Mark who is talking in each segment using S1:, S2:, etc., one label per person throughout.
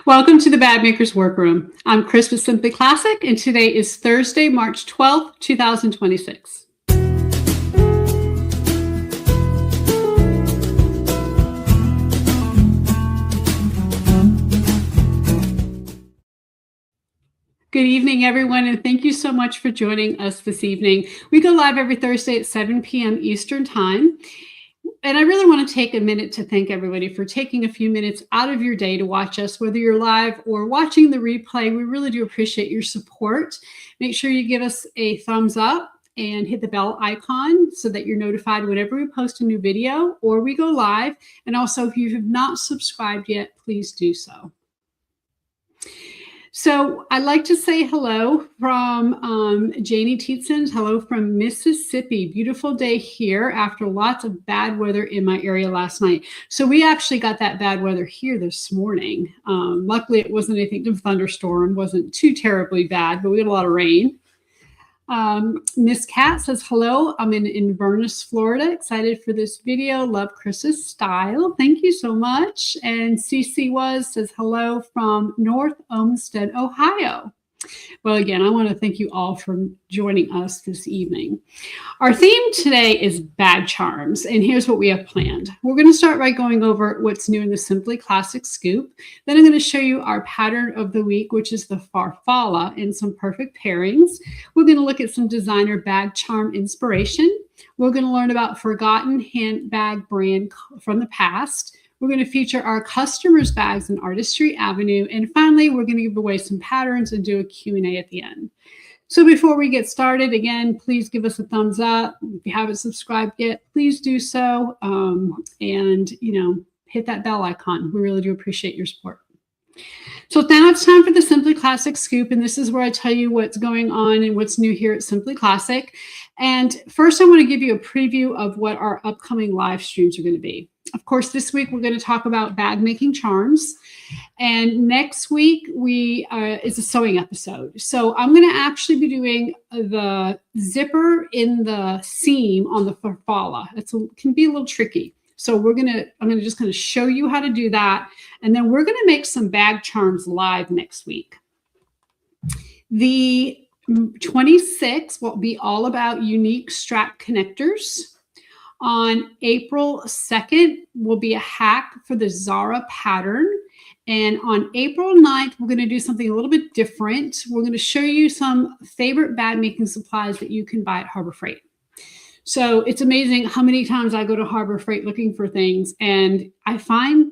S1: Welcome to the Bag Maker's Workroom. I'm Chris with Simply Classic, and today is Thursday, March 12th, 2026. Good evening, everyone, and thank you so much for joining us this evening. We go live every Thursday at 7 p.m. Eastern Time. And I really want to take a minute to thank everybody for taking a few minutes out of your day to watch us, whether you're live or watching the replay. We really do appreciate your support. Make sure you give us a thumbs up and hit the bell icon so that you're notified whenever we post a new video or we go live. And also, if you have not subscribed yet, please do so. So I'd like to say hello from Janie Tietzen. Hello from Mississippi. Beautiful day here after lots of bad weather in my area last night. So we actually got that bad weather here this morning. Luckily, it wasn't anything to thunderstorm. Wasn't too terribly bad, but we had a lot of rain. Miss Cat says, hello, I'm in Inverness, Florida. Excited for this video. Love Chris's style. Thank you so much. And CC says, hello from North Olmsted, Ohio. Well, again, I want to thank you all for joining us this evening. Our theme today is bag charms, and here's what we have planned. We're going to start by going over what's new in the Simply Classic Scoop. Then I'm going to show you our pattern of the week, which is the Farfalla, and some perfect pairings. We're going to look at some designer bag charm inspiration. We're going to learn about forgotten handbag brand from the past. We're going to feature our customers' bags in Artistry Avenue. And finally, we're going to give away some patterns and do a Q&A at the end. So before we get started, again, please give us a thumbs up. If you haven't subscribed yet, please do so. And hit that bell icon. We really do appreciate your support. So now it's time for the Simply Classic Scoop, and this is where I tell you what's going on and what's new here at Simply Classic. And first, I want to give you a preview of what our upcoming live streams are going to be. Of course, this week we're going to talk about bag making charms, and next week is a sewing episode. So I'm going to actually be doing the zipper in the seam on the Farfalla. It can be a little tricky. So I'm going to just kind of show you how to do that. And then we're going to make some bag charms live next week. The 26th will be all about unique strap connectors. On April 2nd will be a hack for the Zara pattern. And on April 9th, we're going to do something a little bit different. We're going to show you some favorite bag making supplies that you can buy at Harbor Freight. So it's amazing how many times I go to Harbor Freight looking for things and I find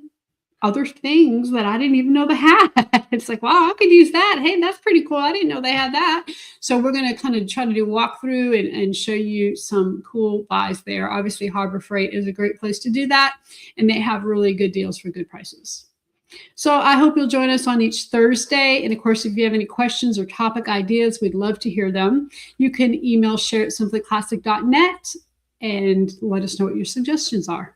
S1: other things that I didn't even know they had. It's like, wow, I could use that. Hey, that's pretty cool. I didn't know they had that. So we're going to kind of try to do a walkthrough and show you some cool buys there. Obviously, Harbor Freight is a great place to do that, and they have really good deals for good prices. So I hope you'll join us on each Thursday. And of course, if you have any questions or topic ideas, we'd love to hear them. You can email share@simplyclassic.net and let us know what your suggestions are.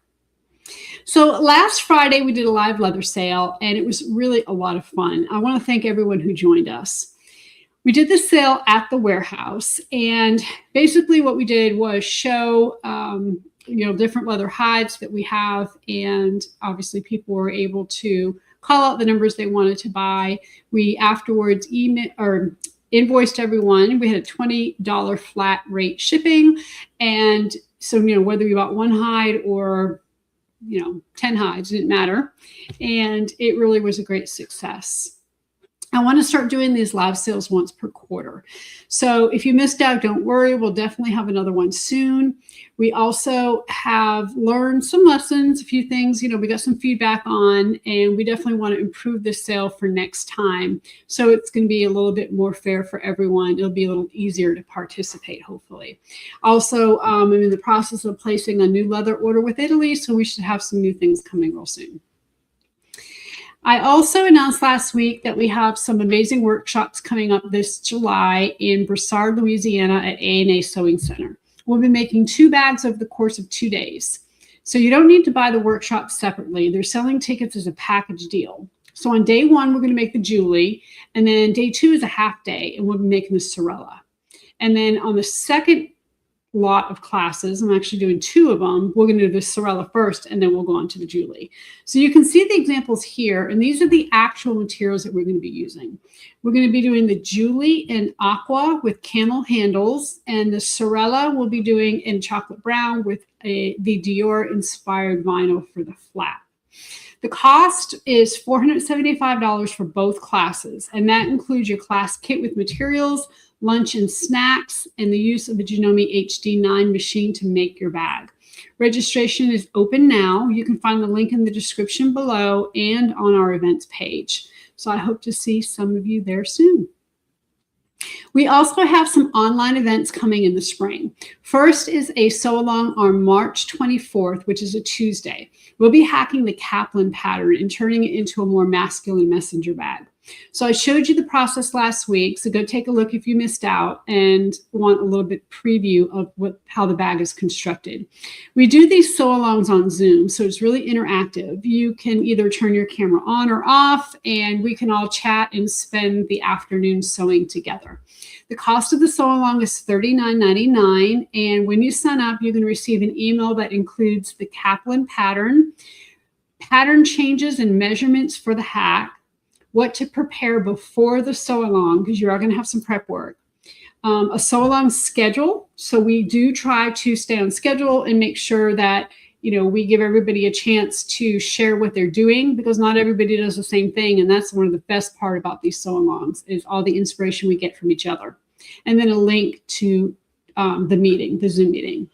S1: So last Friday, we did a live leather sale, and it was really a lot of fun. I want to thank everyone who joined us. We did the sale at the warehouse, and basically what we did was show different leather hides that we have, and obviously people were able to call out the numbers they wanted to buy. We afterwards invoiced everyone. We had a $20 flat rate shipping, and so whether you bought one hide or 10 hides, didn't matter. And it really was a great success. I want to start doing these live sales once per quarter. So if you missed out, don't worry. We'll definitely have another one soon. We also have learned some lessons, a few things, we got some feedback on, and we definitely want to improve this sale for next time. So it's going to be a little bit more fair for everyone. It'll be a little easier to participate, hopefully. Also, I'm in the process of placing a new leather order with Italy, so we should have some new things coming real soon. I also announced last week that we have some amazing workshops coming up this July in Broussard, Louisiana at A&A Sewing Center. We'll be making 2 bags over the course of 2 days. So you don't need to buy the workshop separately. They're selling tickets as a package deal. So on day 1, we're going to make the Julie, and then day 2 is a half day, and we'll be making the Sorella. And then on the second lot of classes. I'm actually doing 2 of them. We're going to do the Sorella first, and then we'll go on to the Julie. So you can see the examples here, and these are the actual materials that we're going to be using. We're going to be doing the Julie in aqua with camel handles, and the Sorella we'll be doing in chocolate brown with the Dior inspired vinyl for the flat. The cost is $475 for both classes, and that includes your class kit with materials, lunch and snacks, and the use of a Janome HD9 machine to make your bag. Registration is open now. You can find the link in the description below and on our events page. So I hope to see some of you there soon. We also have some online events coming in the spring. First is a sew-along on March 24th, which is a Tuesday. We'll be hacking the Kaplan pattern and turning it into a more masculine messenger bag. So I showed you the process last week, so go take a look if you missed out and want a little bit preview of how the bag is constructed. We do these sew-alongs on Zoom, so it's really interactive. You can either turn your camera on or off, and we can all chat and spend the afternoon sewing together. The cost of the sew-along is $39.99, and when you sign up, you're going to receive an email that includes the Kaplan pattern, pattern changes and measurements for the hack, what to prepare before the sew-along, because you are going to have some prep work. A sew-along schedule. So we do try to stay on schedule and make sure that, we give everybody a chance to share what they're doing, because not everybody does the same thing. And that's one of the best part about these sew-alongs is all the inspiration we get from each other. And then a link to the Zoom meeting.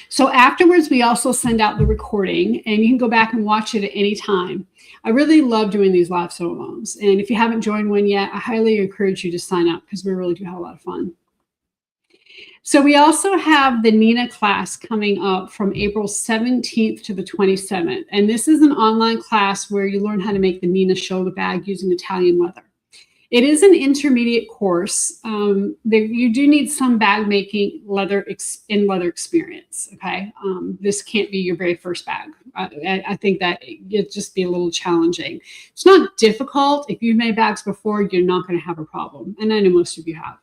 S1: So afterwards, we also send out the recording, and you can go back and watch it at any time. I really love doing these live sew-alongs. And if you haven't joined one yet, I highly encourage you to sign up, because we really do have a lot of fun. So we also have the Nina class coming up from April 17th to the 27th. And this is an online class where you learn how to make the Nina shoulder bag using Italian leather. It is an intermediate course. You do need some bag making leather experience. Okay, this can't be your very first bag. I think that it'd just be a little challenging. It's not difficult. If you've made bags before, you're not going to have a problem, and I know most of you have.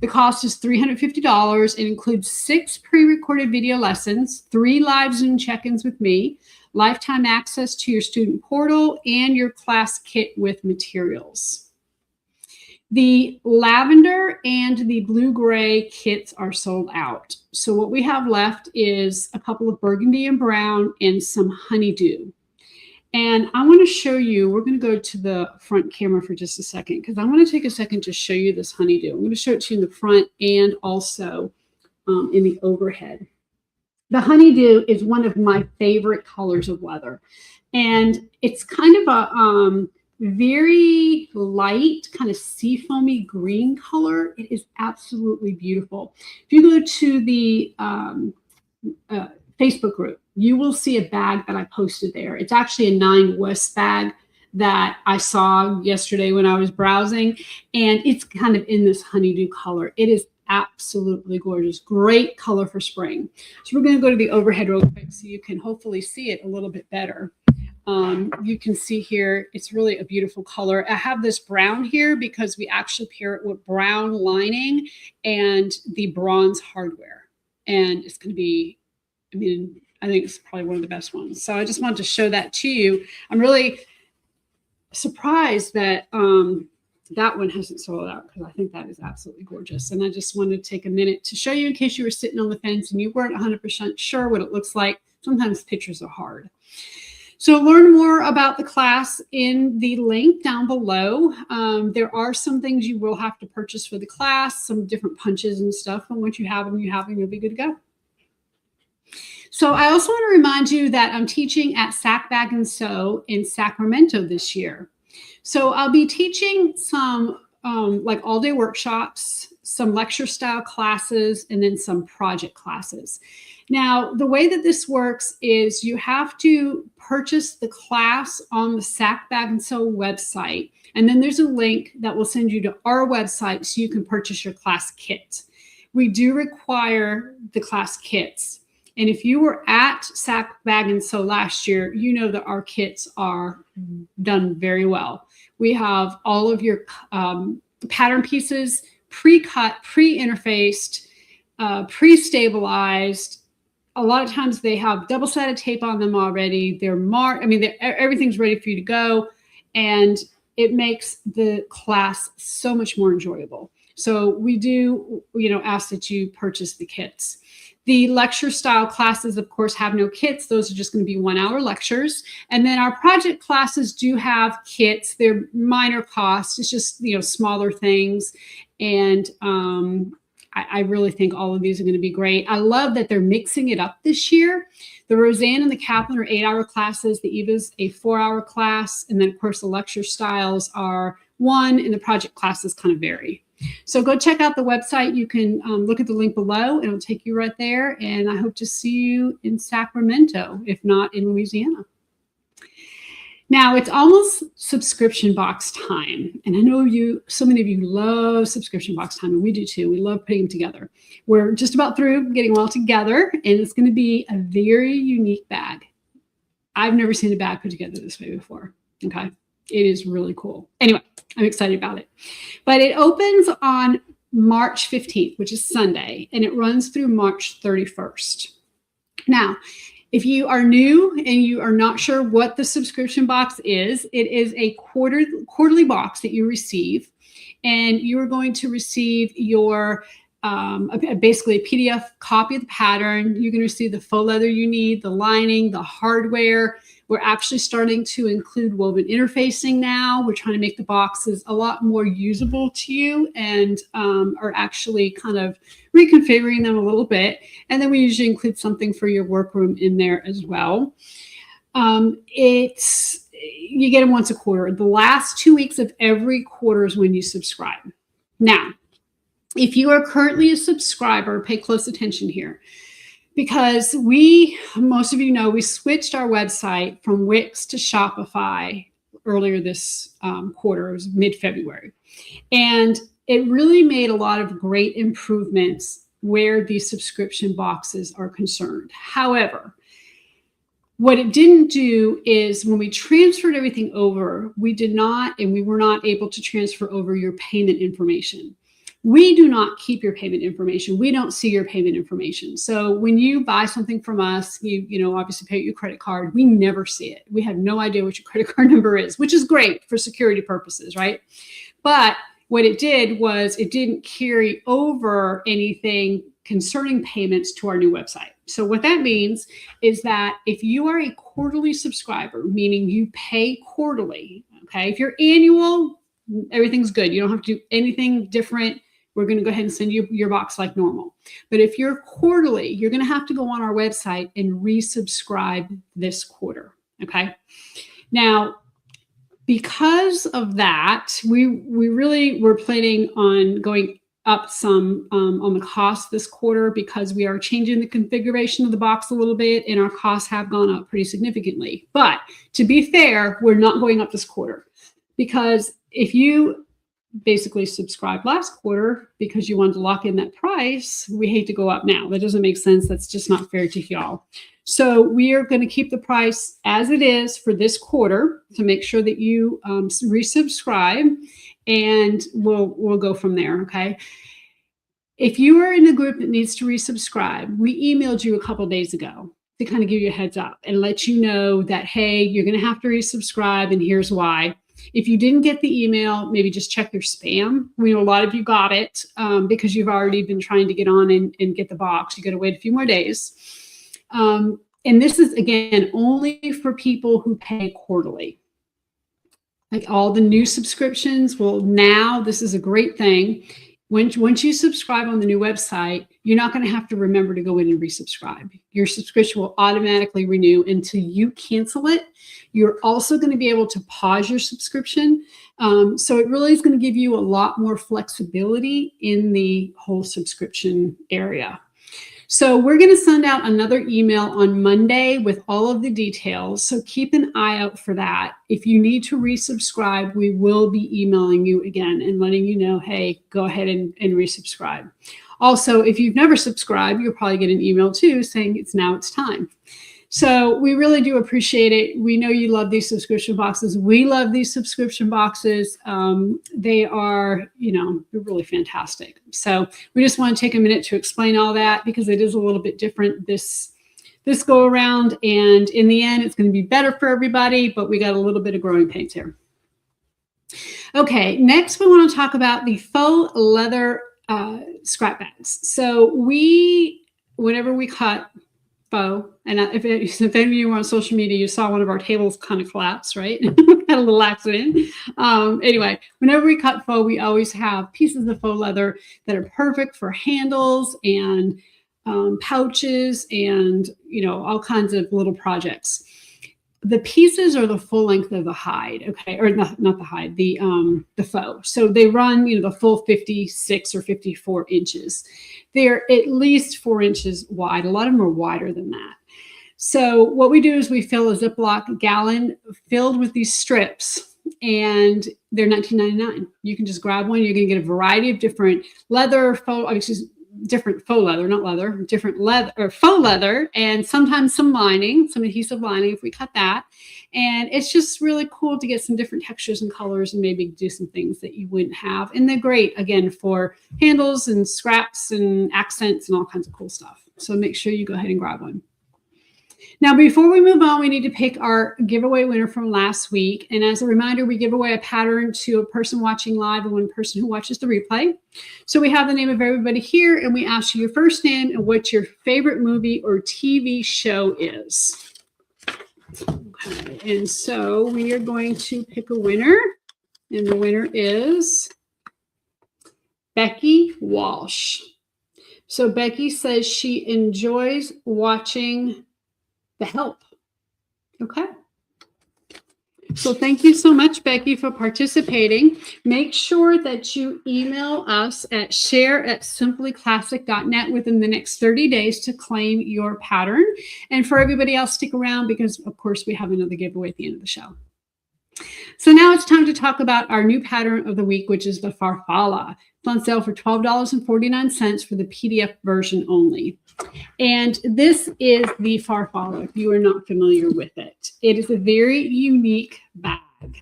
S1: The cost is $350. It includes 6 pre-recorded video lessons, 3 live Zoom check-ins with me, lifetime access to your student portal, and your class kit with materials. The lavender and the blue-gray kits are sold out. So what we have left is a couple of burgundy and brown and some honeydew. And I want to show you, we're going to go to the front camera for just a second, because I want to take a second to show you this honeydew. I'm going to show it to you in the front and also in the overhead. The honeydew is one of my favorite colors of leather. And it's kind of a very light, kind of seafoamy green color. It is absolutely beautiful. If you go to the Facebook group, you will see a bag that I posted there. It's actually a 9 West bag that I saw yesterday when I was browsing, and it's kind of in this honeydew color. It is absolutely gorgeous. Great color for spring. So we're going to go to the overhead real quick so you can hopefully see it a little bit better. You can see here, it's really a beautiful color. I have this brown here because we actually pair it with brown lining and the bronze hardware. And it's going to be, I think it's probably one of the best ones. So I just wanted to show that to you. I'm really surprised that that one hasn't sold out, because I think that is absolutely gorgeous. And I just wanted to take a minute to show you in case you were sitting on the fence and you weren't 100% sure what it looks like. Sometimes pictures are hard. So learn more about the class in the link down below. There are some things you will have to purchase for the class, some different punches and stuff. And once you have them, you'll be good to go. So I also want to remind you that I'm teaching at Sack Bag and Sew in Sacramento this year. So I'll be teaching some like all-day workshops, some lecture-style classes, and then some project classes. Now, the way that this works is you have to purchase the class on the Sack Bag and Sew website, and then there's a link that will send you to our website so you can purchase your class kit. We do require the class kits. And if you were at Sack Bag and Sew last year, you know that our kits are done very well. We have all of your pattern pieces pre-cut, pre-interfaced, pre-stabilized. A lot of times they have double-sided tape on them already. They're marked. I mean, everything's ready for you to go, and it makes the class so much more enjoyable. So we do, ask that you purchase the kits. The lecture style classes, of course, have no kits. Those are just going to be 1-hour lectures. And then our project classes do have kits. They're minor costs. It's just, smaller things. And I really think all of these are going to be great. I love that they're mixing it up this year. The Roseanne and the Kaplan are 8-hour classes. The Eva's a 4-hour class. And then, of course, the lecture styles are 1, and the project classes kind of vary. So go check out the website. You can look at the link below. It'll take you right there. And I hope to see you in Sacramento, if not in Louisiana. Now, it's almost subscription box time. And I know so many of you love subscription box time, and we do too. We love putting them together. We're just about through getting them all together, and it's going to be a very unique bag. I've never seen a bag put together this way before. Okay. It is really cool. Anyway, I'm excited about it. But it opens on March 15th, which is Sunday, and it runs through March 31st. Now, if you are new and you are not sure what the subscription box is, it is a quarterly box that you receive, and you are going to receive your basically a PDF copy of the pattern. You're going to receive the faux leather you need, the lining, the hardware. We're actually starting to include woven interfacing now. We're trying to make the boxes a lot more usable to you, and are actually kind of reconfiguring them a little bit. And then we usually include something for your workroom in there as well. You get them once a quarter. The last 2 weeks of every quarter is when you subscribe. Now, if you are currently a subscriber, pay close attention here. Because most of you know, we switched our website from Wix to Shopify earlier this quarter. It was mid-February. And it really made a lot of great improvements where these subscription boxes are concerned. However, what it didn't do is when we transferred everything over, we were not able to transfer over your payment information. We do not keep your payment information. We don't see your payment information. So when you buy something from us, you obviously pay your credit card. We never see it. We have no idea what your credit card number is, which is great for security purposes, right? But what it did was it didn't carry over anything concerning payments to our new website. So what that means is that if you are a quarterly subscriber, meaning you pay quarterly, okay? If you're annual, everything's good. You don't have to do anything different. We're going to go ahead and send you your box like normal. But if you're quarterly, you're going to have to go on our website and resubscribe this quarter. Okay. Now, because of that, we really were planning on going up some on the cost this quarter, because we are changing the configuration of the box a little bit, and our costs have gone up pretty significantly. But to be fair, we're not going up this quarter, because if you basically subscribed last quarter because you wanted to lock in that price, we hate to go up now. That doesn't make sense. That's just not fair to y'all. So we are going to keep the price as it is for this quarter to make sure that you resubscribe, and we'll go from there. Okay. If you are in the group that needs to resubscribe, we emailed you a couple of days ago to kind of give you a heads up and let you know that, hey, you're going to have to resubscribe, and here's why. If you didn't get the email, maybe just check your spam. We know a lot of you got it because you've already been trying to get on and get the box. You got to wait a few more days. And this is, again, only for people who pay quarterly. Like all the new subscriptions, well, now this is a great thing. Once you subscribe on the new website, you're not going to have to remember to go in and resubscribe. Your subscription will automatically renew until you cancel it. You're also going to be able to pause your subscription. So it really is going to give you a lot more flexibility in the whole subscription area. So we're going to send out another email on Monday with all of the details. So keep an eye out for that. If you need to resubscribe, we will be emailing you again and letting you know, hey, go ahead and resubscribe. Also, if you've never subscribed, you'll probably get an email too saying it's time. So we really do appreciate it. We know you love these subscription boxes. We love these subscription boxes. They are, they're really fantastic. So we just want to take a minute to explain all that because it is a little bit different this go around. And in the end, it's going to be better for everybody, but we got a little bit of growing pains here. Okay, next we want to talk about the faux leather scrap bags. So whenever we cut faux, and if any of you were on social media, you saw one of our tables kind of collapse, right? Had a little accident. Anyway, whenever we cut faux, we always have pieces of faux leather that are perfect for handles and pouches and, all kinds of little projects. The pieces are the full length of the hide, okay, or not the hide, the faux. So they run, the full 56 or 54 inches. They're at least 4 inches wide. A lot of them are wider than that. So what we do is we fill a Ziploc gallon filled with these strips, and they're $19.99. You can just grab one. You're going to get a variety of different leather, different faux leather, not leather, different leather or faux leather, and sometimes some lining, some adhesive lining if we cut that. And it's just really cool to get some different textures and colors and maybe do some things that you wouldn't have. And they're great, again, for handles and scraps and accents and all kinds of cool stuff. So make sure you go ahead and grab one. Now, before we move on, we need to pick our giveaway winner from last week. And as a reminder, we give away a pattern to a person watching live and one person who watches the replay. So we have the name of everybody here, and we ask you your first name and what your favorite movie or TV show is. Okay, and so we are going to pick a winner, and the winner is Becky Walsh. So Becky says she enjoys watching The Help. Okay. So thank you so much, Becky, for participating. Make sure that you email us at share@simplyclassic.net within the next 30 days to claim your pattern. And for everybody else, stick around because, of course, we have another giveaway at the end of the show. So now it's time to talk about our new pattern of the week, which is the farfalla. It's on sale for $12.49 for the PDF version only. And this is the farfalla, if you are not familiar with it. It is a very unique bag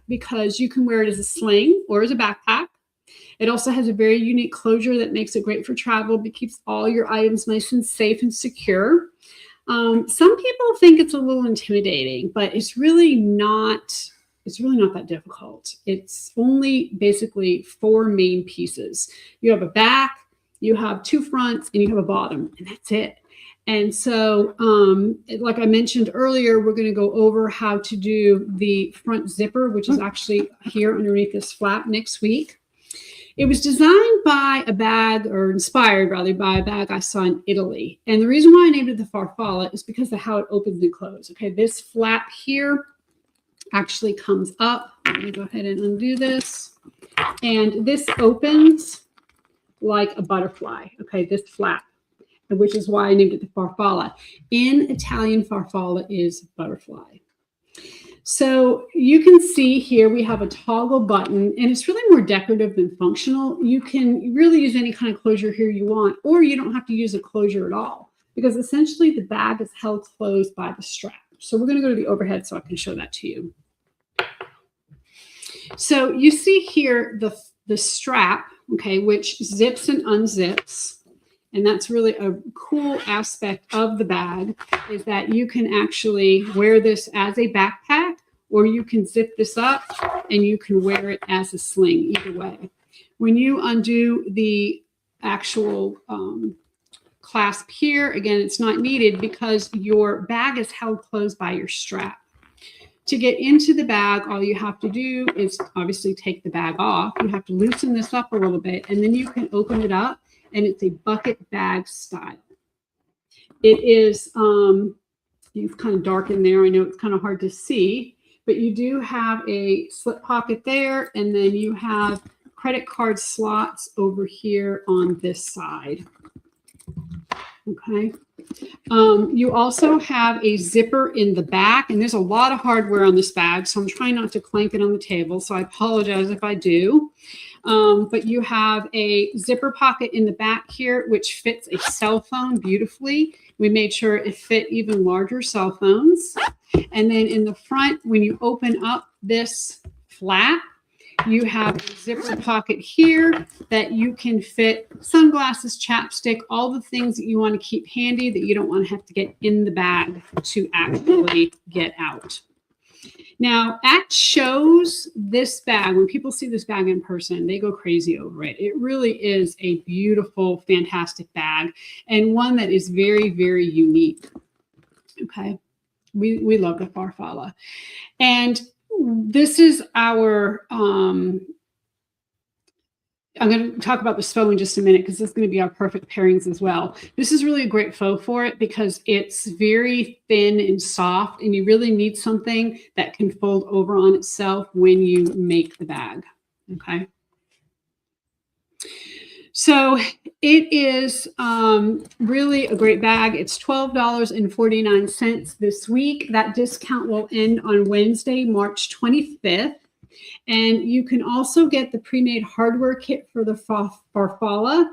S1: because you can wear it as a sling or as a backpack. It also has a very unique closure that makes it great for travel. It keeps all your items nice and safe and secure. Some people think it's a little intimidating, but it's really not that difficult. It's only basically 4 main pieces. You have a back, you have 2 fronts, and you have a bottom, and that's it. And so, like I mentioned earlier, we're going to go over how to do the front zipper, which is actually here underneath this flap next week. It was designed by a bag, or inspired rather, by a bag I saw in Italy. And the reason why I named it the farfalla is because of how it opens and closes. Okay, this flap here actually comes up. Let me go ahead and undo this. And this opens like a butterfly. Okay, this flap, which is why I named it the farfalla. In Italian, farfalla is butterfly. So you can see here we have a toggle button, and it's really more decorative than functional. You can really use any kind of closure here you want, or you don't have to use a closure at all, because essentially the bag is held closed by the strap. So we're going to go to the overhead so I can show that to you. So you see here the strap, okay, which zips and unzips. And that's really a cool aspect of the bag, is that you can actually wear this as a backpack, or you can zip this up and you can wear it as a sling, either way. When you undo the actual clasp here, again, it's not needed because your bag is held closed by your strap. To get into the bag, all you have to do is obviously take the bag off. You have to loosen this up a little bit, and then you can open it up, and it's a bucket bag style. It is, it's kind of dark in there. I know it's kind of hard to see, but you do have a slip pocket there, and then you have credit card slots over here on this side. Okay. You also have a zipper in the back, and there's a lot of hardware on this bag, so I'm trying not to clank it on the table, so I apologize if I do. But you have a zipper pocket in the back here, which fits a cell phone beautifully. We made sure it fit even larger cell phones. And then in the front, when you open up this flap, you have a zipper pocket here that you can fit sunglasses, chapstick, all the things that you want to keep handy that you don't want to have to get in the bag to actually get out. Now, at shows, this bag, when people see this bag in person, they go crazy over it. It really is a beautiful, fantastic bag, and one that is very, very unique. Okay, we love the Farfalla. And this is our, I'm going to talk about this faux in just a minute because this is going to be our perfect pairings as well. This is really a great faux for it because it's very thin and soft, and you really need something that can fold over on itself when you make the bag. Okay. So it is really a great bag. It's $12.49 this week. That discount will end on Wednesday, March 25th. And you can also get the pre-made hardware kit for the Farfalla,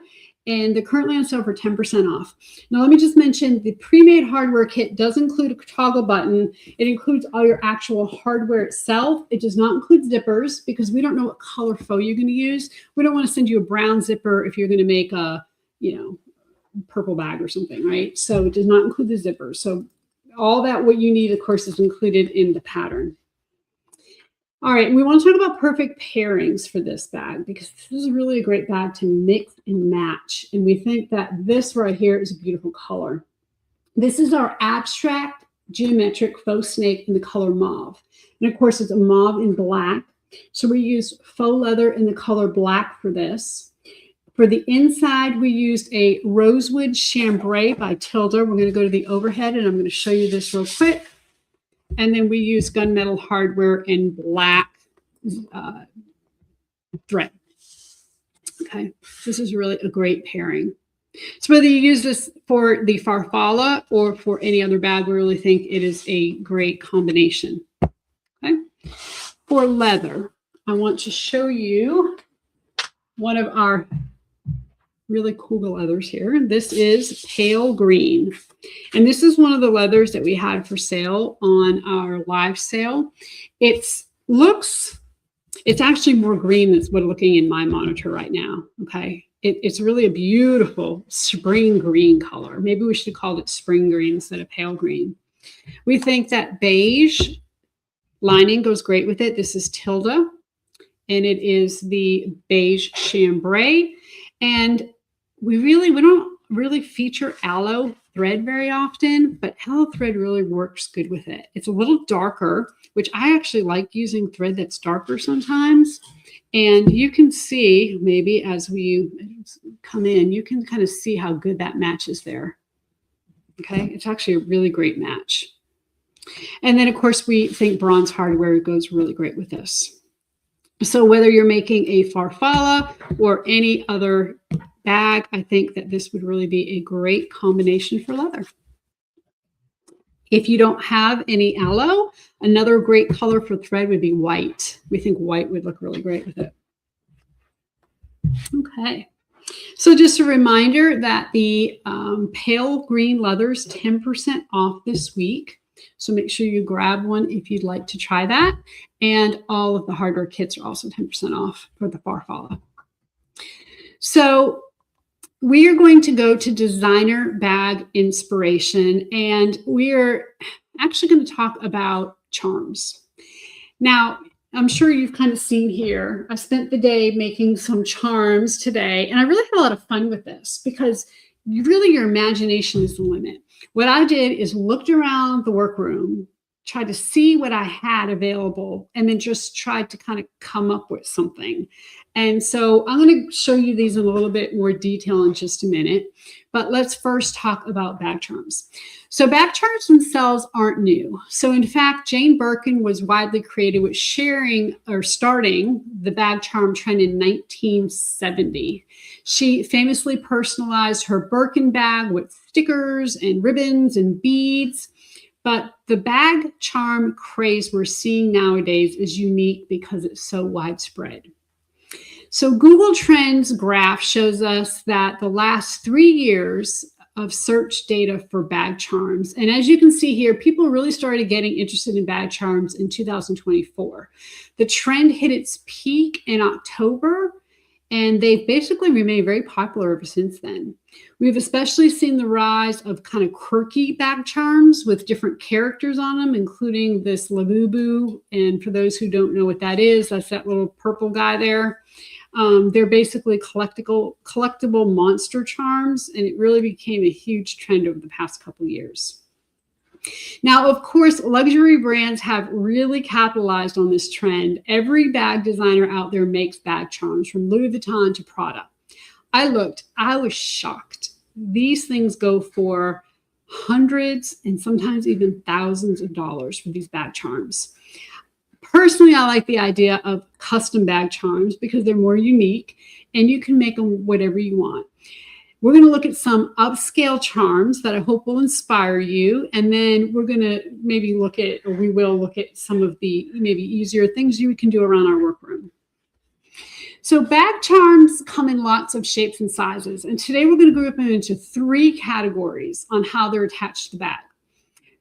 S1: and they're currently on sale for 10% off. Now, let me just mention the pre-made hardware kit does include a toggle button. It includes all your actual hardware itself. It does not include zippers because we don't know what color faux you're going to use. We don't want to send you a brown zipper if you're going to make a, purple bag or something, right? So it does not include the zippers. So all that, what you need, of course, is included in the pattern. All right, we want to talk about perfect pairings for this bag because this is really a great bag to mix and match. And we think that this right here is a beautiful color. This is our abstract geometric faux snake in the color mauve. And of course, it's a mauve and black. So we used faux leather in the color black for this. For the inside, we used a rosewood chambray by Tilda. We're going to go to the overhead, and I'm going to show you this real quick. And then we use gunmetal hardware in black thread. Okay, this is really a great pairing. So whether you use this for the Farfalla or for any other bag, we really think it is a great combination. Okay, for leather, I want to show you one of our really cool leathers here. This is pale green. And this is one of the leathers that we had for sale on our live sale. It's actually more green than what's looking in my monitor right now. Okay. It's really a beautiful spring green color. Maybe we should have called it spring green instead of pale green. We think that beige lining goes great with it. This is Tilda, and it is the beige chambray. And we don't really feature aloe thread very often, but aloe thread really works good with it. It's a little darker, which I actually like using thread that's darker sometimes. And you can see, maybe as we come in, you can kind of see how good that matches there. Okay, it's actually a really great match. And then, of course, we think bronze hardware goes really great with this. So whether you're making a Farfalla or any other bag, I think that this would really be a great combination for leather. If you don't have any aloe, another great color for thread would be white. We think white would look really great with it. Okay. So just a reminder that the pale green leather is 10% off this week. So make sure you grab one if you'd like to try that. And all of the hardware kits are also 10% off for the Farfalla. So we are going to go to designer bag inspiration, and we are actually going to talk about charms. Now, I'm sure you've kind of seen here, I spent the day making some charms today, and I really had a lot of fun with this because really your imagination is the limit. What I did is looked around the workroom, tried to see what I had available, and then just tried to kind of come up with something. And so I'm going to show you these in a little bit more detail in just a minute. But let's first talk about bag charms. So bag charms themselves aren't new. So in fact, Jane Birkin was widely created with starting the bag charm trend in 1970. She famously personalized her Birkin bag with stickers and ribbons and beads. But the bag charm craze we're seeing nowadays is unique because it's so widespread. So Google Trends graph shows us that the last 3 years of search data for bag charms. And as you can see here, people really started getting interested in bag charms in 2024. The trend hit its peak in October, and they've basically remained very popular ever since then. We've especially seen the rise of kind of quirky bag charms with different characters on them, including this Labubu. And for those who don't know what that is, that's that little purple guy there. They're basically collectible monster charms, and it really became a huge trend over the past couple of years. Now, of course, luxury brands have really capitalized on this trend. Every bag designer out there makes bag charms, from Louis Vuitton to Prada. I was shocked. These things go for hundreds and sometimes even thousands of dollars for these bag charms. Personally, I like the idea of custom bag charms because they're more unique and you can make them whatever you want. We're going to look at some upscale charms that I hope will inspire you. And then we're going to maybe we will look at some of the maybe easier things you can do around our workroom. So bag charms come in lots of shapes and sizes. And today we're going to group them into 3 categories on how they're attached to the bag.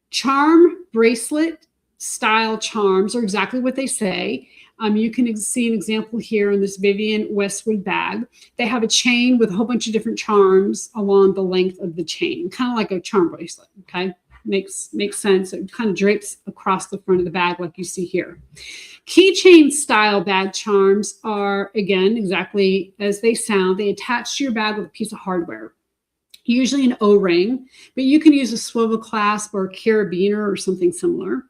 S1: Charm bracelet style charms are exactly what they say. You can see an example here in this Vivienne Westwood bag. They have a chain with a whole bunch of different charms along the length of the chain, kind of like a charm bracelet, okay? Makes sense. It kind of drapes across the front of the bag like you see here. Keychain style bag charms are, again, exactly as they sound. They attach to your bag with a piece of hardware, usually an O-ring, but you can use a swivel clasp or a carabiner or something similar.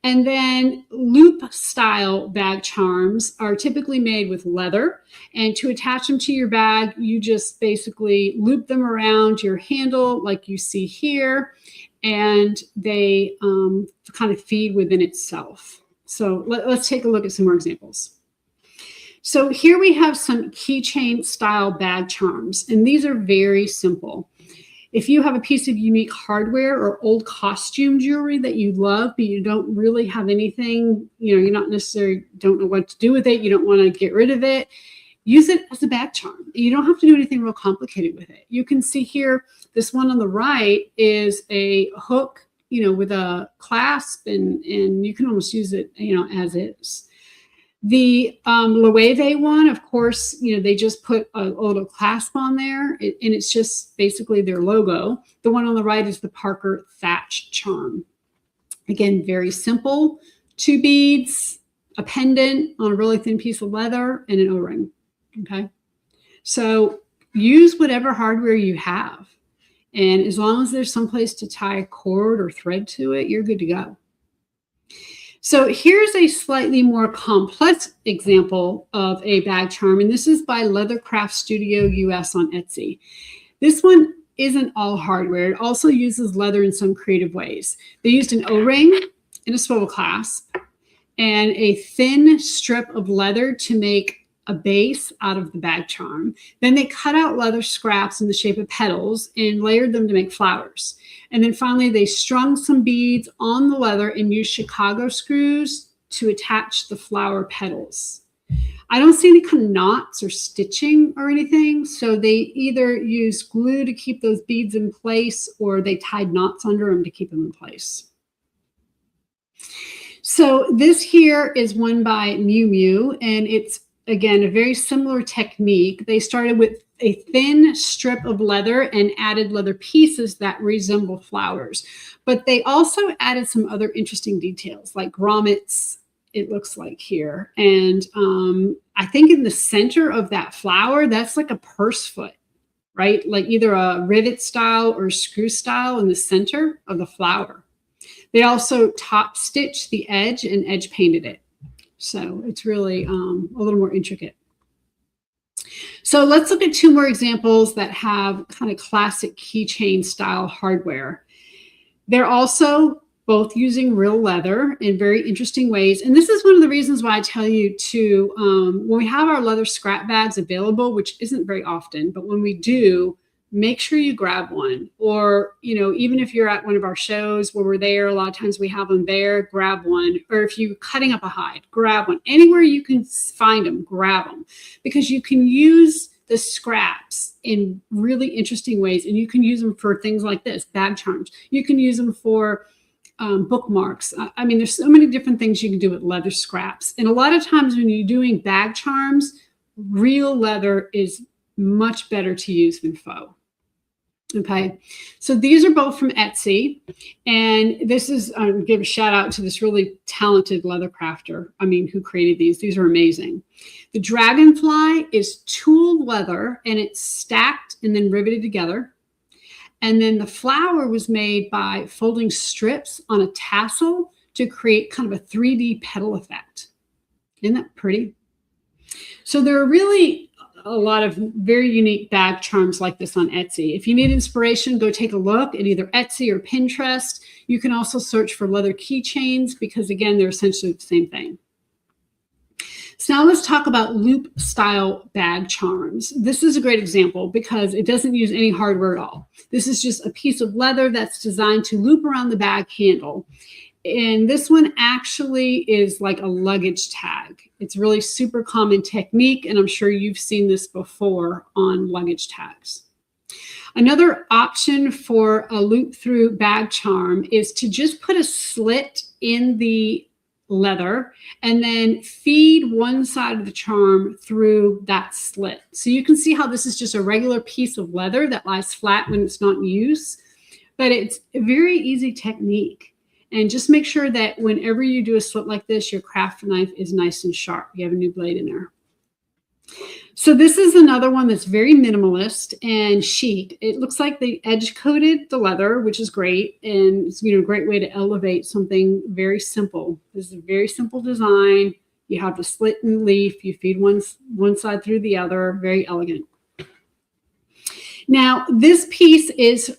S1: And then loop style bag charms are typically made with leather. And to attach them to your bag, you just basically loop them around your handle like you see here. And they kind of feed within itself. So let's take a look at some more examples. So here we have some keychain style bag charms. And these are very simple. If you have a piece of unique hardware or old costume jewelry that you love, but you don't really have anything, you're not necessarily don't know what to do with it, you don't want to get rid of it, use it as a bag charm. You don't have to do anything real complicated with it. You can see here, this one on the right is a hook, with a clasp, and you can almost use it, as is. The Loewe one, of course, they just put a little clasp on there, and it's just basically their logo. The one on the right is the Parker Thatch charm. Again, very simple. 2 beads, a pendant on a really thin piece of leather, and an O-ring. Okay, so use whatever hardware you have, and as long as there's some place to tie a cord or thread to it, you're good to go. So here's a slightly more complex example of a bag charm, and this is by Leathercraft Studio US on Etsy. This one isn't all hardware. It also uses leather in some creative ways. They used an O-ring and a swivel clasp and a thin strip of leather to make a base out of the bag charm. Then they cut out leather scraps in the shape of petals and layered them to make flowers. And then finally, they strung some beads on the leather and used Chicago screws to attach the flower petals. I don't see any kind of knots or stitching or anything, so they either used glue to keep those beads in place or they tied knots under them to keep them in place. So this here is one by Miu Miu, and it's, again, a very similar technique. They started with a thin strip of leather and added leather pieces that resemble flowers. But they also added some other interesting details, like grommets, it looks like here. And I think in the center of that flower, that's like a purse foot, right? Like either a rivet style or screw style in the center of the flower. They also top stitched the edge and edge painted it. So it's really a little more intricate. So let's look at 2 more examples that have kind of classic keychain style hardware. They're also both using real leather in very interesting ways. And this is one of the reasons why I tell you to, when we have our leather scrap bags available, which isn't very often, but when we do, make sure you grab one. Or, you know, even if you're at one of our shows where we're there, a lot of times we have them there, grab one. Or if you're cutting up a hide, grab one. Anywhere you can find them, grab them, because you can use the scraps in really interesting ways. And you can use them for things like this, bag charms. You can use them for bookmarks. I mean, there's so many different things you can do with leather scraps. And a lot of times when you're doing bag charms, real leather is much better to use than faux. Okay, so these are both from Etsy, and this is give a shout out to this really talented leather crafter. I mean, who created these? These are amazing. The dragonfly is tooled leather, and it's stacked and then riveted together. And then the flower was made by folding strips on a tassel to create kind of a 3D petal effect. Isn't that pretty? So there are really a lot of very unique bag charms like this on Etsy. If you need inspiration, go take a look at either Etsy or Pinterest. You can also search for leather keychains because, again, they're essentially the same thing. So now let's talk about loop style bag charms. This is a great example because it doesn't use any hardware at all. This is just a piece of leather that's designed to loop around the bag handle. And this one actually is like a luggage tag. It's really super common technique, and I'm sure you've seen this before on luggage tags. Another option for a loop through bag charm is to just put a slit in the leather and then feed one side of the charm through that slit. So you can see how this is just a regular piece of leather that lies flat when it's not in use, but it's a very easy technique. And just make sure that whenever you do a slit like this, your craft knife is nice and sharp. You have a new blade in there. So this is another one that's very minimalist and chic. It looks like they edge coated the leather, which is great. And it's, you know, a great way to elevate something very simple. This is a very simple design. You have the slit and leaf. You feed one side through the other. Very elegant. Now, this piece is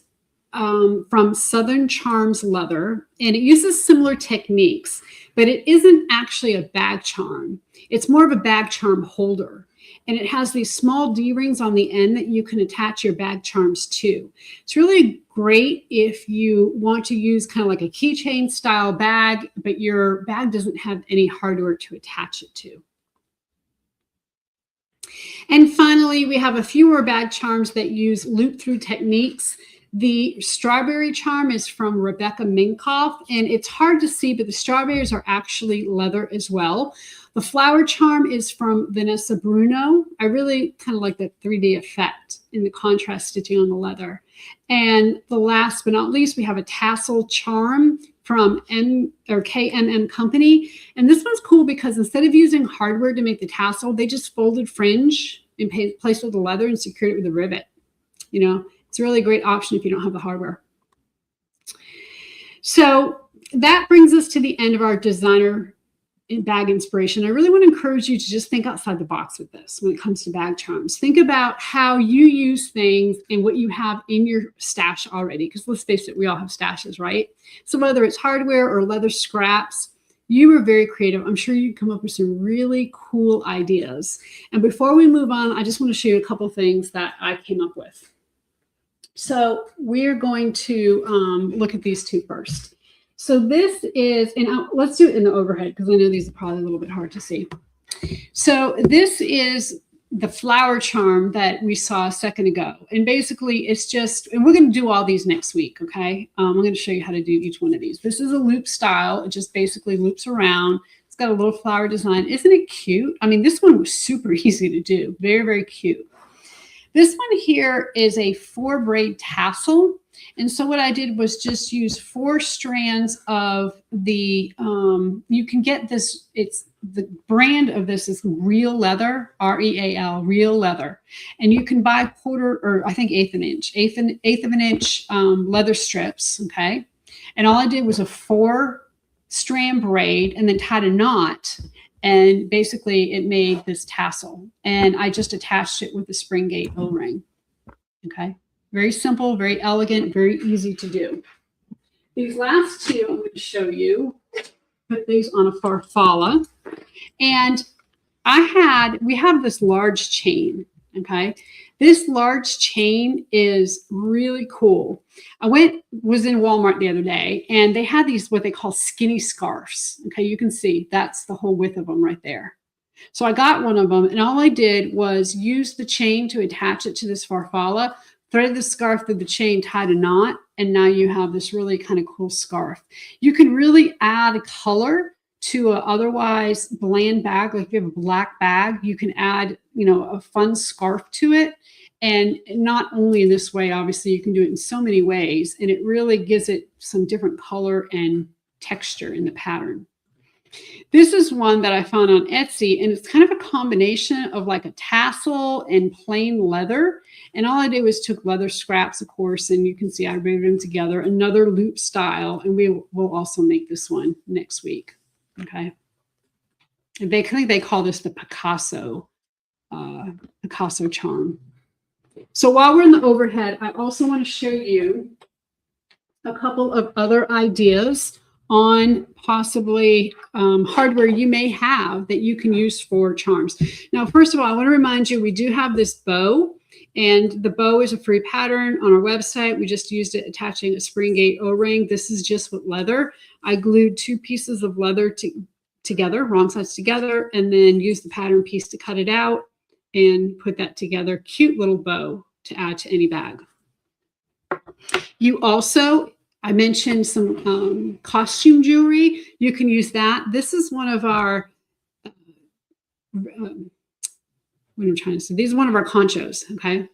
S1: from Southern Charms leather, and it uses similar techniques, but it isn't actually a bag charm. It's more of a bag charm holder, and it has these small D-rings on the end that you can attach your bag charms to. It's really great if you want to use kind of like a keychain style bag, but your bag doesn't have any hardware to attach it to. And finally, we have a few more bag charms that use loop-through techniques. The strawberry charm is from Rebecca Minkoff, and it's hard to see, but the strawberries are actually leather as well. The flower charm is from Vanessa Bruno. I really kind of like the 3D effect in the contrast stitching on the leather. And the last but not least, we have a tassel charm from KMM Company. And this one's cool because instead of using hardware to make the tassel, they just folded fringe and placed it with the leather and secured it with a rivet. You know, it's a really great option if you don't have the hardware. So that brings us to the end of our designer bag inspiration. I really want to encourage you to just think outside the box with this when it comes to bag charms. Think about how you use things and what you have in your stash already, because let's face it, we all have stashes, right? So whether it's hardware or leather scraps, you were very creative. I'm sure you come up with some really cool ideas. And before we move on, I just want to show you a couple things that I came up with. So we're going to look at these two first. So this is, and let's do it in the overhead because I know these are probably a little bit hard to see. So this is the flower charm that we saw a second ago. And basically it's just, and we're going to do all these next week, okay? I'm going to show you how to do each one of these. This is a loop style. It just basically loops around. It's got a little flower design. Isn't it cute? I mean, this one was super easy to do. Very, very cute. This one here is a 4-braid tassel. And so what I did was just use 4 strands of the, you can get this, it's the brand of this is Real Leather, R-E-A-L, Real Leather. And you can buy quarter, or I think eighth of an inch leather strips, okay? And all I did was a 4-strand braid and then tied a knot. And basically it made this tassel. And I just attached it with the spring gate O-ring, okay? Very simple, very elegant, very easy to do. These last two I'm going to show you. Put these on a farfalla. And we have this large chain. Okay. This large chain is really cool. Was in Walmart the other day, and they had these, what they call skinny scarves. Okay. You can see that's the whole width of them right there. So I got one of them, and all I did was use the chain to attach it to this farfalla, threaded the scarf through the chain, tied a knot, and now you have this really kind of cool scarf. You can really add color to a otherwise bland bag. Like if you have a black bag, you can add, a fun scarf to it. And not only in this way, obviously, you can do it in so many ways, and it really gives it some different color and texture in the pattern. This is one that I found on Etsy, and it's kind of a combination of like a tassel and plain leather. And all I did was took leather scraps, of course, and you can see I braided them together, another loop style, and we will also make this one next week. Okay. And I think they call this the Picasso charm. So while we're in the overhead, I also want to show you a couple of other ideas on possibly hardware you may have that you can use for charms. Now, first of all, I want to remind you, we do have this bow, and the bow is a free pattern on our website. We just used it attaching a spring gate O-ring. This is just with leather. I glued 2 pieces of leather together, wrong sides together, and then used the pattern piece to cut it out and put that together. Cute little bow to add to any bag. You also, I mentioned some costume jewelry. You can use that. This is one of our, what I'm trying to say, these are one of our conchos, okay?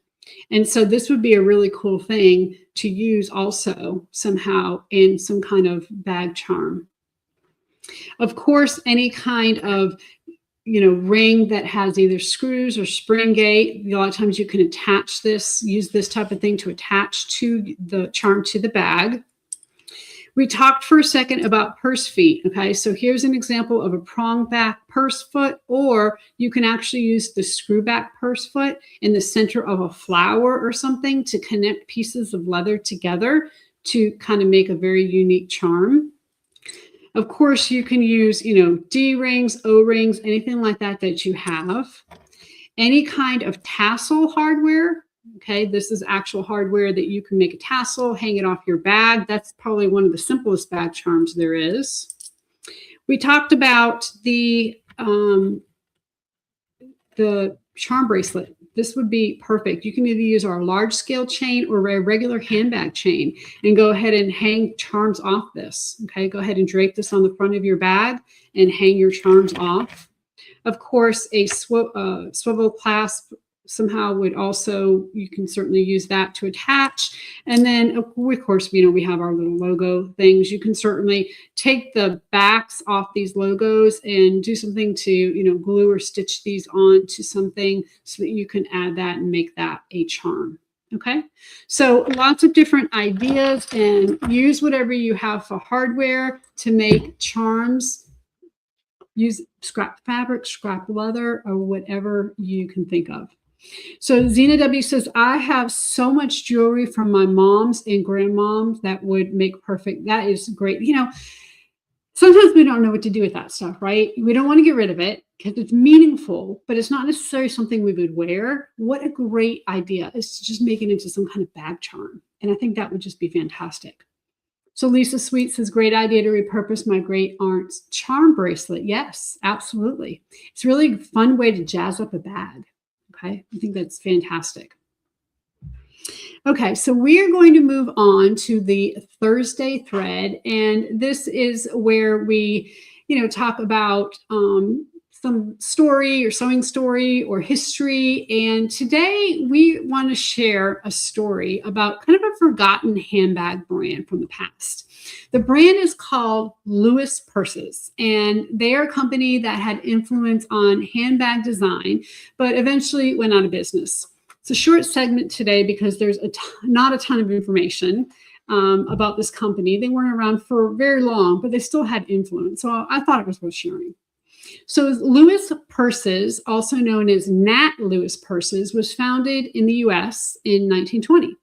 S1: And so this would be a really cool thing to use also somehow in some kind of bag charm. Of course, any kind of ring that has either screws or spring gate. A lot of times you can attach this, use this type of thing to attach to the charm to the bag. We talked for a second about purse feet. Okay, so here's an example of a prong back purse foot, or you can actually use the screw back purse foot in the center of a flower or something to connect pieces of leather together to kind of make a very unique charm. Of course, you can use, D-rings, O-rings, anything like that that you have. Any kind of tassel hardware. Okay, this is actual hardware that you can make a tassel, hang it off your bag. That's probably one of the simplest bag charms there is. We talked about the charm bracelet. This would be perfect. You can either use our large scale chain or a regular handbag chain and go ahead and hang charms off this. Okay, go ahead and drape this on the front of your bag and hang your charms off. Of course, a swivel clasp somehow would also, you can certainly use that to attach. And then of course, we have our little logo things. You can certainly take the backs off these logos and do something to, glue or stitch these on to something so that you can add that and make that a charm. Okay, so lots of different ideas, and use whatever you have for hardware to make charms. Use scrap fabric, scrap leather, or whatever you can think of. So Zena W says, I have so much jewelry from my moms and grandmoms that would make perfect. That is great. Sometimes we don't know what to do with that stuff, right? We don't want to get rid of it because it's meaningful, but it's not necessarily something we would wear. What a great idea is to just make it into some kind of bag charm. And I think that would just be fantastic. So Lisa Sweet says, great idea to repurpose my great aunt's charm bracelet. Yes, absolutely. It's really a fun way to jazz up a bag. Okay, I think that's fantastic. Okay, so we are going to move on to the Thursday thread, and this is where we, talk about some story or sewing story or history. And today we want to share a story about kind of a forgotten handbag brand from the past. The brand is called Lewis Purses, and they are a company that had influence on handbag design, but eventually went out of business. It's a short segment today because there's not a ton of information about this company. They weren't around for very long, but they still had influence. So I thought it was worth sharing. So Lewis Purses, also known as Nat Lewis Purses, was founded in the U.S. in 1920.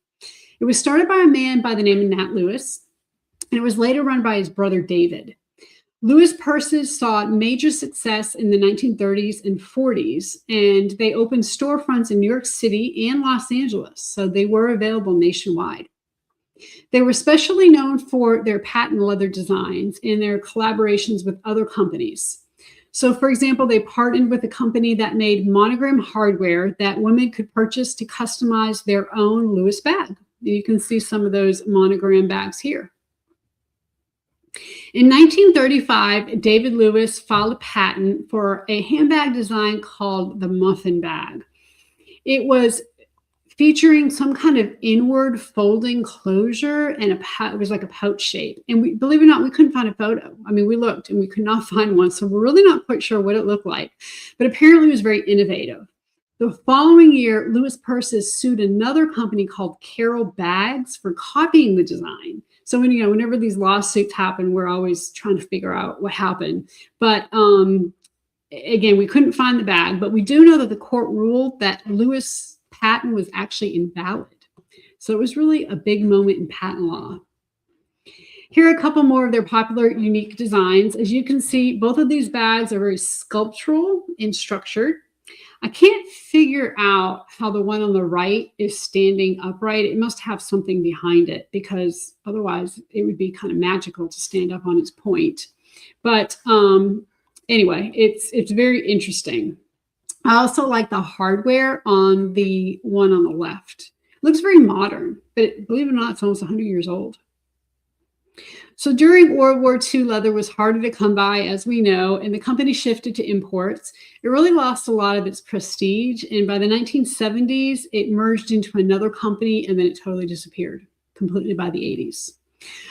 S1: It was started by a man by the name of Nat Lewis, and it was later run by his brother David. Lewis purses saw major success in the 1930s and 40s, and they opened storefronts in New York City and Los Angeles, so they were available nationwide. They were especially known for their patent leather designs and their collaborations with other companies. So, for example, they partnered with a company that made monogram hardware that women could purchase to customize their own Lewis bag. You can see some of those monogram bags here. In 1935, David Lewis filed a patent for a handbag design called the muffin bag. It was featuring some kind of inward folding closure, and it was like a pouch shape. And we, believe it or not, we couldn't find a photo. I mean, we looked and we could not find one. So we're really not quite sure what it looked like, but apparently it was very innovative. The following year, Lewis Purses sued another company called Carroll Bags for copying the design. So whenever these lawsuits happen, we're always trying to figure out what happened. But again, we couldn't find the bag, but we do know that the court ruled that Lewis patent was actually invalid. So it was really a big moment in patent law. Here are a couple more of their popular unique designs. As you can see, both of these bags are very sculptural and structured. I can't figure out how the one on the right is standing upright. It must have something behind it, because otherwise it would be kind of magical to stand up on its point. But anyway, it's very interesting. I also like the hardware on the one on the left. It looks very modern, but believe it or not, it's almost 100 years old. So during World War II, leather was harder to come by, as we know, and the company shifted to imports. It really lost a lot of its prestige, and by the 1970s, it merged into another company, and then it totally disappeared completely by the 80s.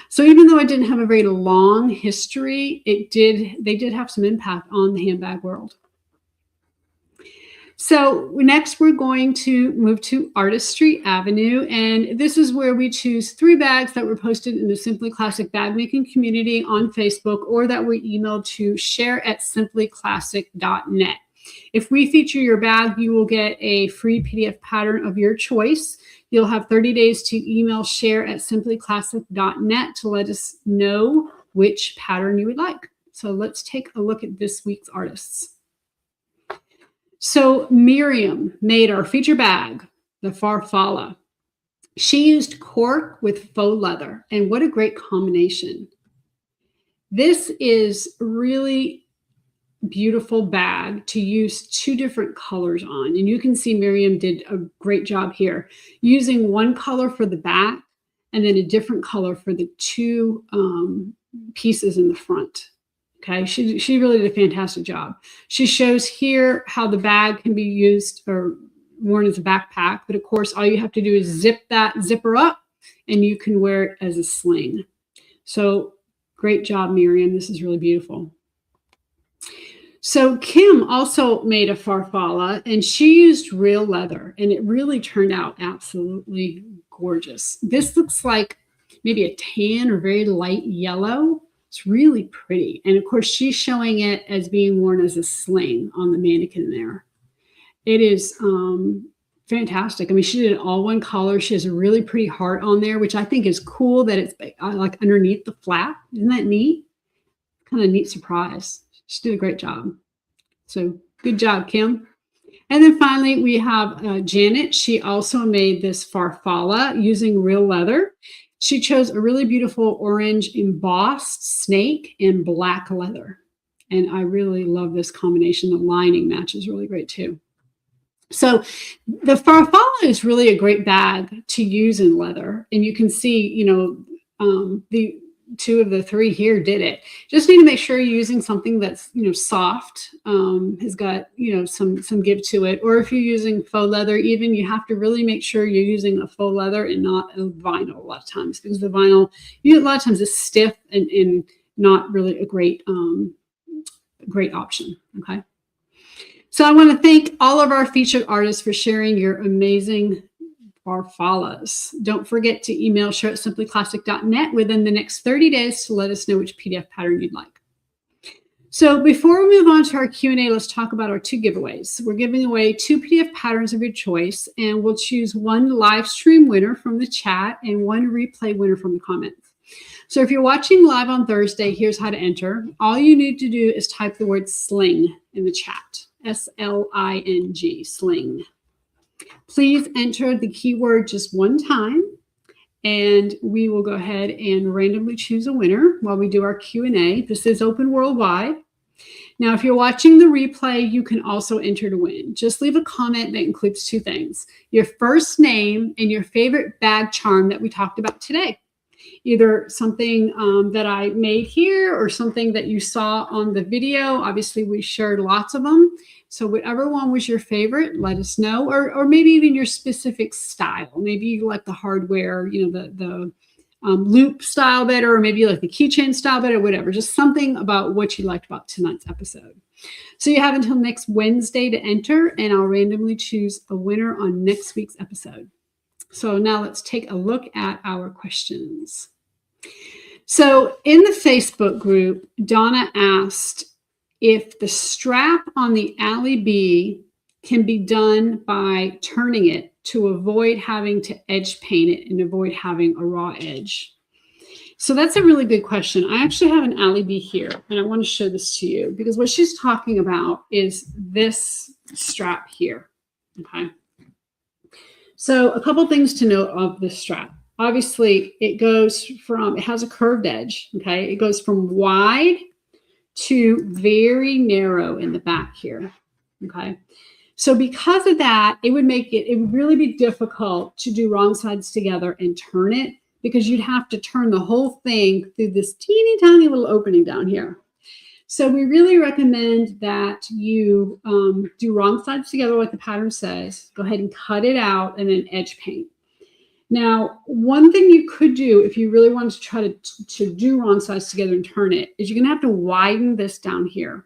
S1: So even though it didn't have a very long history, they did have some impact on the handbag world. So next, we're going to move to Artistry Avenue, and this is where we choose 3 bags that were posted in the Simply Classic bag making community on Facebook, or that were emailed to share@simplyclassic.net. If we feature your bag, you will get a free PDF pattern of your choice. You'll have 30 days to email share@simplyclassic.net to let us know which pattern you would like. So let's take a look at this week's artists. So Miriam made our feature bag, the Farfalla. She used cork with faux leather, and what a great combination. This is really beautiful bag to use 2 different colors on, and you can see Miriam did a great job here, using one color for the back and then a different color for the 2 pieces in the front. Okay, she really did a fantastic job. She shows here how the bag can be used or worn as a backpack, but of course, all you have to do is zip that zipper up and you can wear it as a sling. So great job, Miriam. This is really beautiful. So Kim also made a Farfalla, and she used real leather, and it really turned out absolutely gorgeous. This looks like maybe a tan or very light yellow. It's really pretty. And of course, she's showing it as being worn as a sling on the mannequin there. It is fantastic. I mean, she did it all one color. She has a really pretty heart on there, which I think is cool that it's like underneath the flap. Isn't that neat? Kind of neat surprise. She did a great job. So good job, Kim. And then finally, we have Janet. She also made this Farfalla using real leather. She chose a really beautiful orange embossed snake and black leather. And I really love this combination. The lining matches really great too. So the Farfalla is really a great bag to use in leather. And you can see, the 2 of the 3 here did it. Just need to make sure you're using something that's, soft, has got, some give to it. Or if you're using faux leather, even, you have to really make sure you're using a faux leather and not a vinyl a lot of times, because the vinyl, a lot of times is stiff and not really a great option. Okay. So I want to thank all of our featured artists for sharing your amazing Farfallas. Don't forget to email share@simplyclassic.net within the next 30 days to let us know which PDF pattern you'd like. So before we move on to our Q&A, let's talk about our 2 giveaways. We're giving away 2 PDF patterns of your choice, and we'll choose 1 live stream winner from the chat and 1 replay winner from the comments. So if you're watching live on Thursday, here's how to enter. All you need to do is type the word sling in the chat. S-L-I-N-G, sling. Please enter the keyword just one time, and we will go ahead and randomly choose a winner while we do our Q&A. This is open worldwide. Now, if you're watching the replay, you can also enter to win. Just leave a comment that includes two things: your first name and your favorite bag charm that we talked about today. Either something that I made here or something that you saw on the video. Obviously, we shared lots of them. So whatever one was your favorite, let us know. Or maybe even your specific style. Maybe you like the hardware, you know, the loop style better, or maybe you like the keychain style better, whatever. Just something about what you liked about tonight's episode. So you have until next Wednesday to enter, and I'll randomly choose a winner on next week's episode. So now let's take a look at our questions. So in the Facebook group, Donna asked if the strap on the Ally B can be done by turning it to avoid having to edge paint it and avoid having a raw edge. So that's a really good question. I actually have an Ally B here, and I want to show this to you because what she's talking about is this strap here, okay? So a couple things to note of this strap. Obviously, it has a curved edge, okay? It goes from wide to very narrow in the back here, okay? So because of that, it would really be difficult to do wrong sides together and turn it, because you'd have to turn the whole thing through this teeny tiny little opening down here. So we really recommend that you do wrong sides together like the pattern says. Go ahead and cut it out and then edge paint. Now, one thing you could do if you really wanted to try to do wrong sides together and turn it is you're going to have to widen this down here.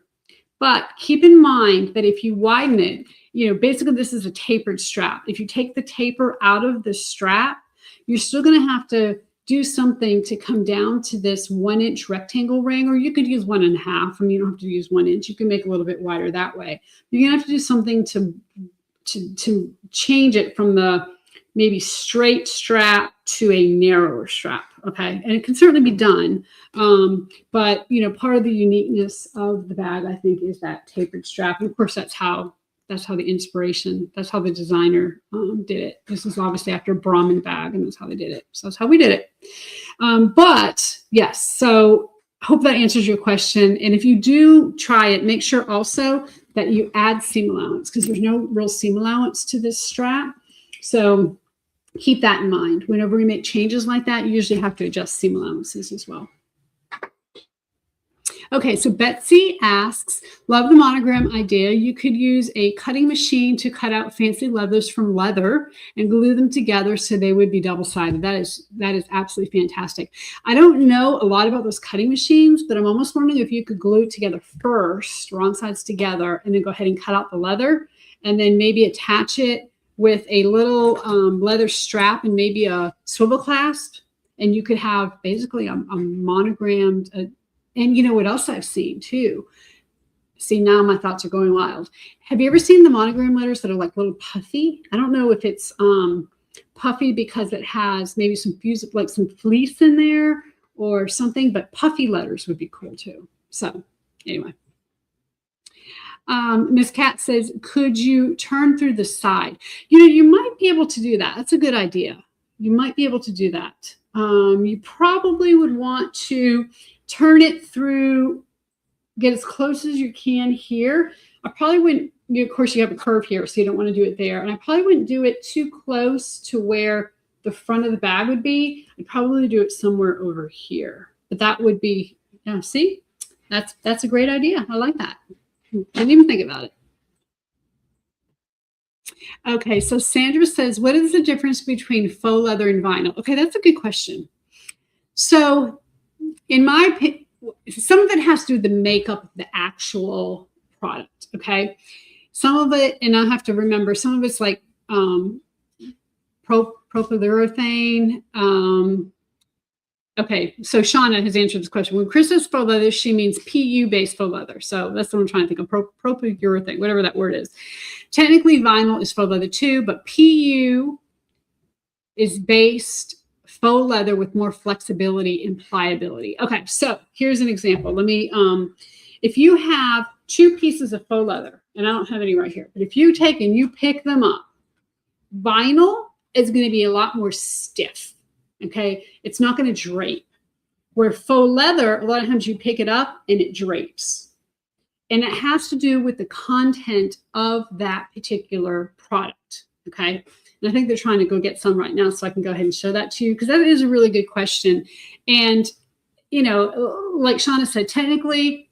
S1: But keep in mind that if you widen it, you know, basically this is a tapered strap. If you take the taper out of the strap, you're still going to have to do something to come down to this 1 inch rectangle ring, or you could use 1.5. I mean, you don't have to use 1 inch. You can make it a little bit wider that way. You're going to have to do something to change it from the maybe straight strap to a narrower strap, okay? And it can certainly be done, but you know, part of the uniqueness of the bag, I think, is that tapered strap. And of course, that's how the inspiration, that's how the designer did it. This is obviously after a Brahmin bag, and that's how they did it. So that's how we did it. But yes, so hope that answers your question. And if you do try it, make sure also that you add seam allowance, because there's no real seam allowance to this strap. So keep that in mind. Whenever we make changes like that, you usually have to adjust seam allowances as well. Okay, so Betsy asks, love the monogram idea. You could use a cutting machine to cut out fancy leathers from leather and glue them together so they would be double-sided. That is absolutely fantastic. I don't know a lot about those cutting machines, but I'm almost wondering if you could glue it together first, wrong sides together, and then go ahead and cut out the leather, and then maybe attach it with a little leather strap and maybe a swivel clasp, and you could have basically a monogrammed. And you know what else I've seen too? See, now my thoughts are going wild. Have you ever seen the monogram letters that are like little puffy? I don't know if it's puffy because it has maybe some fleece in there or something, but puffy letters would be cool too. So anyway. Miss Cat says, could you turn through the side? You know, you might be able to do that. That's a good idea. You might be able to do that. You probably would want to turn it through, get as close as you can here. I probably wouldn't, of course you have a curve here, so you don't want to do it there. And I probably wouldn't do it too close to where the front of the bag would be. I'd probably do it somewhere over here. But that would be, yeah, see, that's a great idea. I like that. Didn't even think about it. Okay, so Sandra says, what is the difference between faux leather and vinyl? Okay, that's a good question. So in my opinion, some of it has to do with the makeup of the actual product, okay? Some of it, and I have to remember, some of it's like propylurethane. Okay, so Shauna has answered this question. When Chris says faux leather, she means PU-based faux leather. So that's what I'm trying to think of, propylurethane, whatever that word is. Technically, vinyl is faux leather too, but PU is based faux leather with more flexibility and pliability. Okay, so here's an example. Let me, if you have 2 pieces of faux leather, and I don't have any right here, but if you take and you pick them up, vinyl is going to be a lot more stiff. Okay, it's not going to drape. Where faux leather, a lot of times you pick it up and it drapes. And it has to do with the content of that particular product. Okay, and I think they're trying to go get some right now, so I can go ahead and show that to you, because that is a really good question. And, you know, like Shauna said, technically,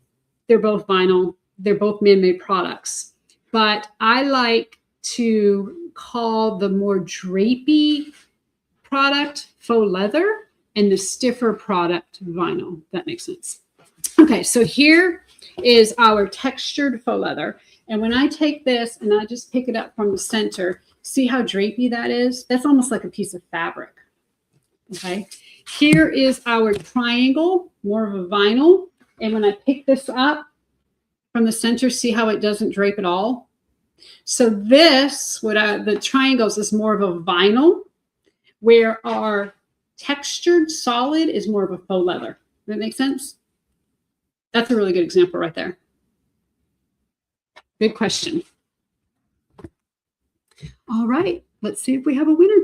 S1: they're both vinyl. They're both man-made products. But I like to call the more drapey product faux leather and the stiffer product vinyl. That makes sense. Okay, so here is our textured faux leather. And when I take this and I just pick it up from the center, see how drapey that is? That's almost like a piece of fabric. Okay, here is our triangle, more of a vinyl. And when I pick this up from the center, see how it doesn't drape at all? So this, the triangles is more of a vinyl, where our textured solid is more of a faux leather. Does that make sense? That's a really good example right there. Good question. All right, let's see if we have a winner.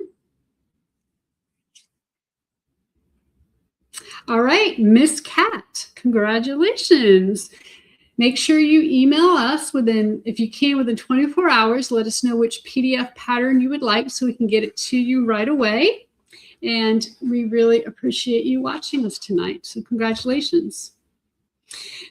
S1: All right, Miss Cat, congratulations. Make sure you email us if you can, within 24 hours. Let us know which PDF pattern you would like so we can get it to you right away. And we really appreciate you watching us tonight. So congratulations.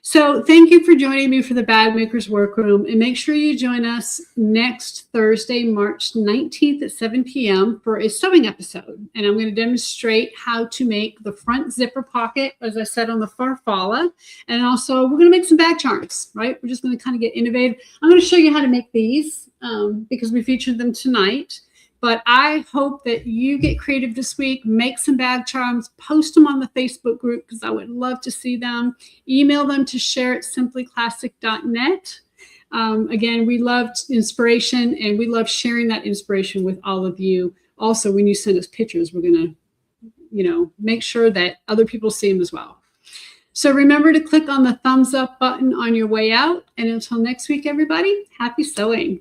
S1: So thank you for joining me for the Bag Makers Workroom. And make sure you join us next Thursday, March 19th at 7 p.m. for a sewing episode. And I'm going to demonstrate how to make the front zipper pocket, as I said, on the farfalla. And also, we're going to make some bag charms, right? We're just going to kind of get innovative. I'm going to show you how to make these because we featured them tonight. But I hope that you get creative this week, make some bag charms, post them on the Facebook group because I would love to see them. Email them to share@simplyclassic.net. Again, we loved inspiration, and we love sharing that inspiration with all of you. Also, when you send us pictures, we're going to, make sure that other people see them as well. So remember to click on the thumbs up button on your way out. And until next week, everybody, happy sewing.